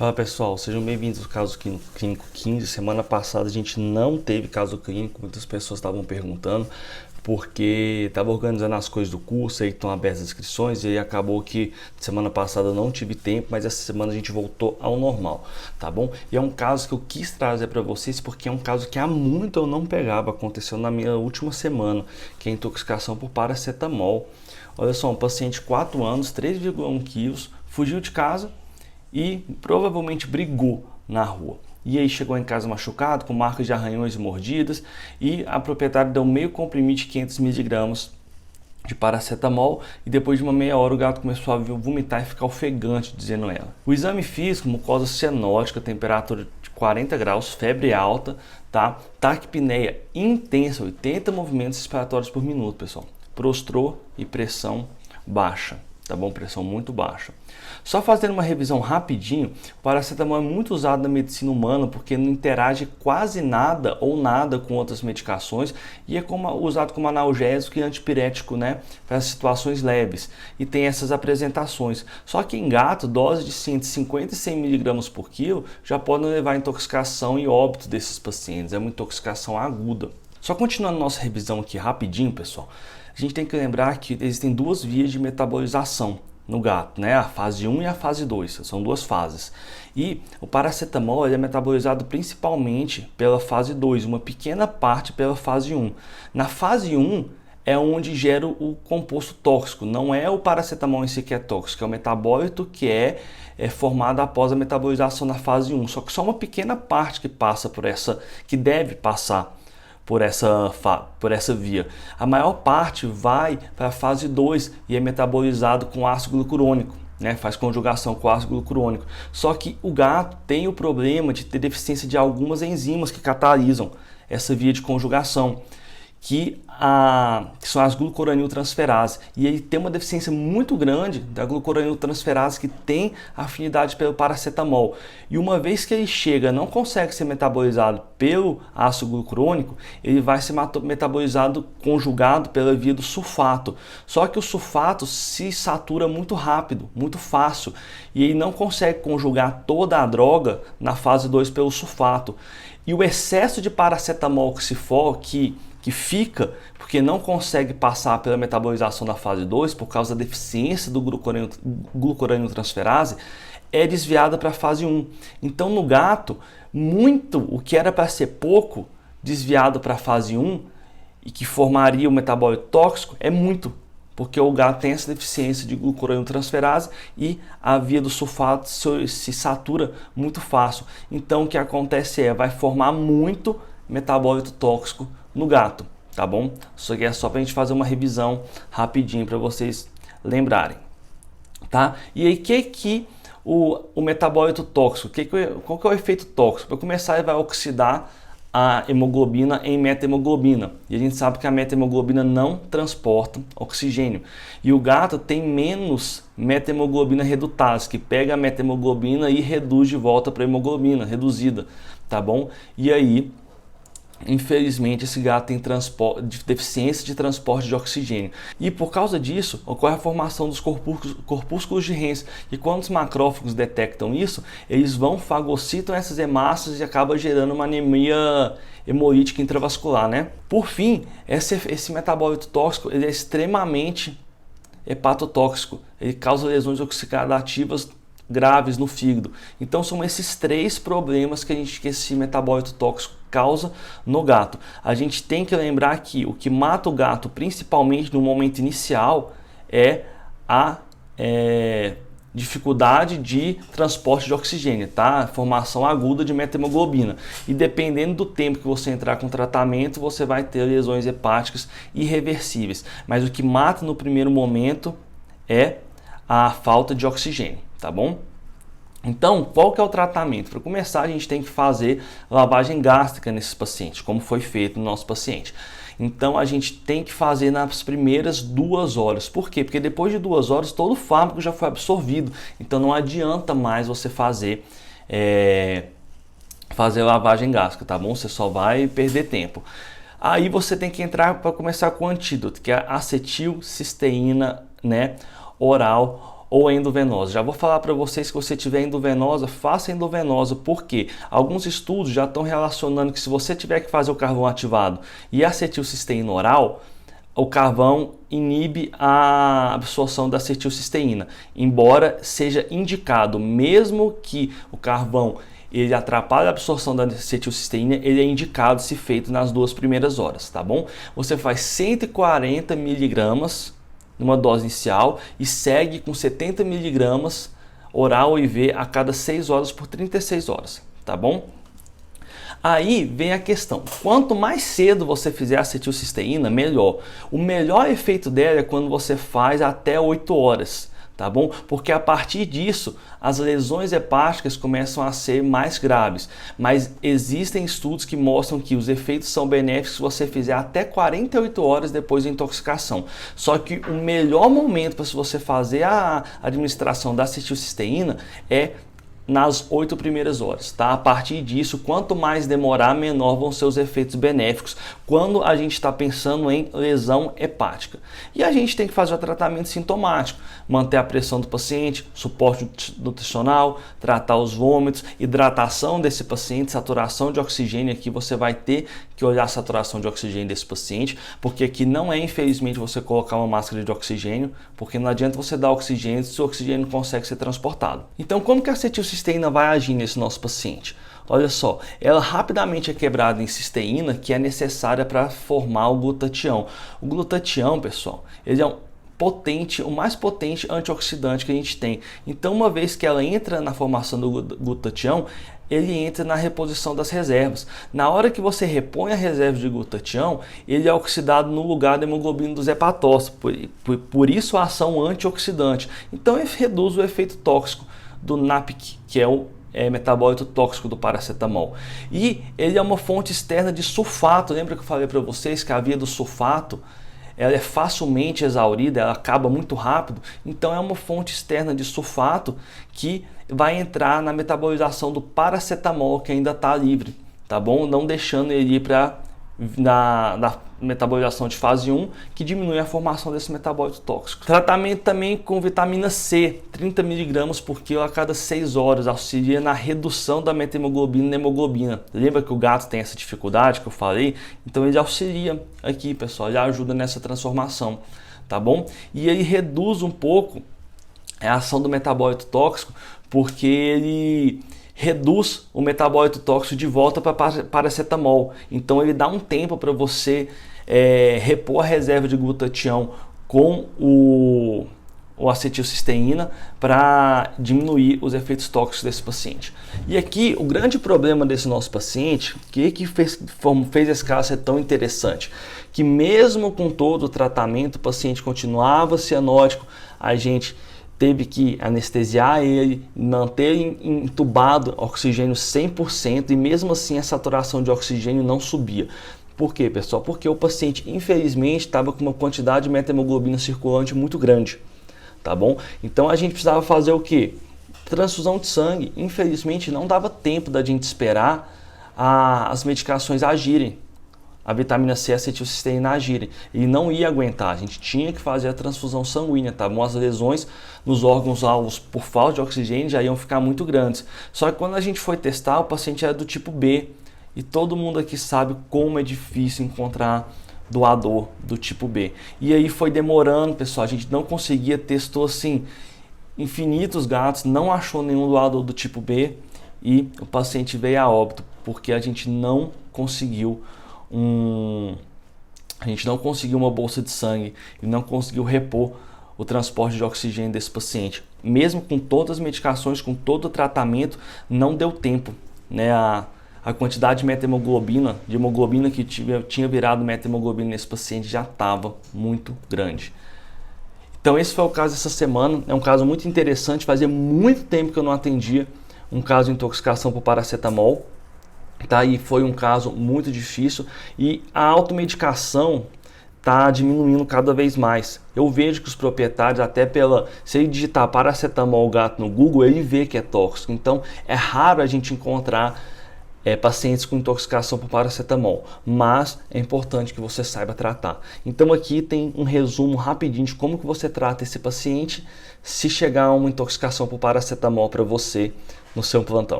Fala pessoal, sejam bem-vindos ao Caso Clínico 15. Semana passada a gente não teve caso clínico, muitas pessoas estavam perguntando porque estava organizando as coisas do curso, aí estão abertas as inscrições e aí acabou que semana passada eu não tive tempo, mas essa semana a gente voltou ao normal, tá bom? E é um caso que eu quis trazer para vocês porque é um caso que há muito eu não pegava, aconteceu na minha última semana, que é a intoxicação por paracetamol. Olha só, um paciente de 4 anos, 3,1 quilos, fugiu de casa e provavelmente brigou na rua. E aí chegou em casa machucado, com marcas de arranhões e mordidas, e a proprietária deu meio comprimido de 500 mg de paracetamol e depois de uma meia hora o gato começou a vomitar e ficar ofegante, dizendo ela. O exame físico, mucosa cianótica, temperatura de 40 graus, febre alta, tá? Taquipneia intensa, 80 movimentos respiratórios por minuto, pessoal. Prostrou e pressão baixa. Tá bom? Pressão muito baixa. Só fazendo uma revisão rapidinho, o paracetamol é muito usado na medicina humana porque não interage quase nada ou nada com outras medicações e é usado como analgésico e antipirético, né? Para situações leves e tem essas apresentações. Só que em gato, dose de 150 e 100 mg por quilo já podem levar a intoxicação e óbito desses pacientes. É uma intoxicação aguda. Só continuando nossa revisão aqui rapidinho, pessoal. A gente tem que lembrar que existem duas vias de metabolização no gato, né? A fase 1 e a fase 2, são duas fases. E o paracetamol ele é metabolizado principalmente pela fase 2, uma pequena parte pela fase 1. Na fase 1 é onde gera o composto tóxico, não é o paracetamol em si que é tóxico, é o metabólito que é formado após a metabolização na fase 1. Só que só uma pequena parte que passa por essa, que deve passar por essa via. A maior parte vai para a fase 2 e é metabolizado com ácido glucurônico, né? Faz conjugação com ácido glucurônico. Só que o gato tem o problema de ter deficiência de algumas enzimas que catalisam essa via de conjugação, que são as glucoraniltransferases. E ele tem uma deficiência muito grande da glucoraniltransferase que tem afinidade pelo paracetamol. E uma vez que ele chega, não consegue ser metabolizado pelo ácido glucurônico, ele vai ser metabolizado conjugado pela via do sulfato. Só que o sulfato se satura muito rápido, muito fácil, e ele não consegue conjugar toda a droga na fase 2 pelo sulfato. E o excesso de paracetamol que fica, porque não consegue passar pela metabolização da fase 2 por causa da deficiência do glucoraniltransferase, é desviada para a fase 1. Então no gato, o que era para ser pouco desviado para a fase 1 e que formaria o metabólito tóxico é muito, porque o gato tem essa deficiência de glucoraniltransferase e a via do sulfato se satura muito fácil. Então o que acontece vai formar muito metabólito tóxico no gato, tá bom? Isso aqui é só pra gente fazer uma revisão rapidinho para vocês lembrarem, tá? E aí o metabólito tóxico, qual que é o efeito tóxico? Para começar, ele vai oxidar a hemoglobina em metahemoglobina. E a gente sabe que a metahemoglobina não transporta oxigênio. E o gato tem menos metahemoglobina redutase, que pega a metahemoglobina e reduz de volta para a hemoglobina reduzida, tá bom? E aí, infelizmente, esse gato tem deficiência de transporte de oxigênio. E por causa disso, ocorre a formação dos corpúsculos de Hens. E quando os macrófagos detectam isso, eles fagocitam essas hemácias e acaba gerando uma anemia hemolítica intravascular, né? Por fim, esse metabólito tóxico ele é extremamente hepatotóxico. Ele causa lesões oxidativas graves no fígado. Então são esses três problemas que esse metabólito tóxico causa no gato. A gente tem que lembrar que o que mata o gato, principalmente no momento inicial, é a dificuldade de transporte de oxigênio, tá? Formação aguda de metahemoglobina. E dependendo do tempo que você entrar com tratamento, você vai ter lesões hepáticas irreversíveis. Mas o que mata no primeiro momento é a falta de oxigênio, tá bom? Então, qual que é o tratamento? Para começar, a gente tem que fazer lavagem gástrica nesses pacientes, como foi feito no nosso paciente. Então, a gente tem que fazer nas primeiras 2 horas. Por quê? Porque depois de 2 horas, todo o fármaco já foi absorvido. Então, não adianta mais você fazer lavagem gástrica, tá bom? Você só vai perder tempo. Aí você tem que entrar para começar com o antídoto, que é a acetilcisteína, né, oral ou endovenosa. Já vou falar para vocês que se você tiver endovenosa, faça endovenosa, porque alguns estudos já estão relacionando que se você tiver que fazer o carvão ativado e acetilcisteína oral, o carvão inibe a absorção da acetilcisteína, embora seja indicado, mesmo que o carvão ele atrapalha a absorção da acetilcisteína, ele é indicado se feito nas 2 primeiras horas, tá bom? Você faz 140 miligramas numa dose inicial e segue com 70 miligramas oral IV a cada 6 horas por 36 horas, tá bom? Aí vem a questão, quanto mais cedo você fizer a acetilcisteína, melhor. O melhor efeito dela é quando você faz até 8 horas, tá bom? Porque a partir disso, as lesões hepáticas começam a ser mais graves. Mas existem estudos que mostram que os efeitos são benéficos se você fizer até 48 horas depois da intoxicação. Só que o melhor momento para você fazer a administração da acetilcisteína é nas 8 primeiras horas, tá? A partir disso, quanto mais demorar, menor vão ser os efeitos benéficos quando a gente está pensando em lesão hepática. E a gente tem que fazer o tratamento sintomático, manter a pressão do paciente, suporte nutricional, tratar os vômitos, hidratação desse paciente, saturação de oxigênio. Aqui você vai ter que olhar a saturação de oxigênio desse paciente, porque aqui não é, infelizmente, você colocar uma máscara de oxigênio, porque não adianta você dar oxigênio se o oxigênio não consegue ser transportado. Então, como que a acetilcisteína vai agir nesse nosso paciente? Olha só, ela rapidamente é quebrada em cisteína, que é necessária para formar o glutatião. O glutatião, pessoal, ele é o mais potente antioxidante que a gente tem. Então, uma vez que ela entra na formação do glutatião, ele entra na reposição das reservas. Na hora que você repõe a reserva de glutatião, ele é oxidado no lugar da hemoglobina dos hepatócitos, por isso a ação antioxidante. Então, ele reduz o efeito tóxico do NAPC, que é o metabólito tóxico do paracetamol. E ele é uma fonte externa de sulfato. Lembra que eu falei para vocês que a via do sulfato ela é facilmente exaurida, ela acaba muito rápido, então é uma fonte externa de sulfato que vai entrar na metabolização do paracetamol que ainda está livre, tá bom? Não deixando ele ir para na metabolização de fase 1, que diminui a formação desse metabólito tóxico. Tratamento também com vitamina C, 30 mg por quilo a cada 6 horas, auxilia na redução da metahemoglobina na hemoglobina. Lembra que o gato tem essa dificuldade que eu falei? Então ele auxilia aqui, pessoal, ele ajuda nessa transformação, tá bom? E ele reduz um pouco a ação do metabólito tóxico, porque ele reduz o metabólito tóxico de volta para paracetamol. Então ele dá um tempo para você repor a reserva de glutatião com o acetilcisteína para diminuir os efeitos tóxicos desse paciente. E aqui o grande problema desse nosso paciente, que fez esse caso ser tão interessante, que mesmo com todo o tratamento o paciente continuava cianótico, a gente teve que anestesiar ele, manter entubado oxigênio 100% e mesmo assim a saturação de oxigênio não subia. Por quê, pessoal? Porque o paciente, infelizmente, estava com uma quantidade de metahemoglobina circulante muito grande, tá bom? Então a gente precisava fazer o quê? Transfusão de sangue. Infelizmente não dava tempo da gente esperar as medicações agirem, a vitamina C e a acetilcisteína agirem. Ele não ia aguentar, a gente tinha que fazer a transfusão sanguínea, tá bom? As lesões nos órgãos alvos por falta de oxigênio já iam ficar muito grandes. Só que quando a gente foi testar, o paciente era do tipo B, e todo mundo aqui sabe como é difícil encontrar doador do tipo B. E aí foi demorando, pessoal, a gente não conseguia, testou assim infinitos gatos, não achou nenhum doador do tipo B e o paciente veio a óbito, porque a gente não conseguiu uma bolsa de sangue e não conseguiu repor o transporte de oxigênio desse paciente. Mesmo com todas as medicações, com todo o tratamento, não deu tempo, né? A quantidade de metahemoglobina, de hemoglobina que tinha virado metahemoglobina nesse paciente já estava muito grande. Então esse foi o caso dessa semana, é um caso muito interessante, fazia muito tempo que eu não atendia um caso de intoxicação por paracetamol. Tá? E foi um caso muito difícil e a automedicação está diminuindo cada vez mais. Eu vejo que os proprietários, se ele digitar paracetamol gato no Google, ele vê que é tóxico. Então é raro a gente encontrar pacientes com intoxicação por paracetamol, mas é importante que você saiba tratar. Então aqui tem um resumo rapidinho de como que você trata esse paciente se chegar a uma intoxicação por paracetamol para você no seu plantão.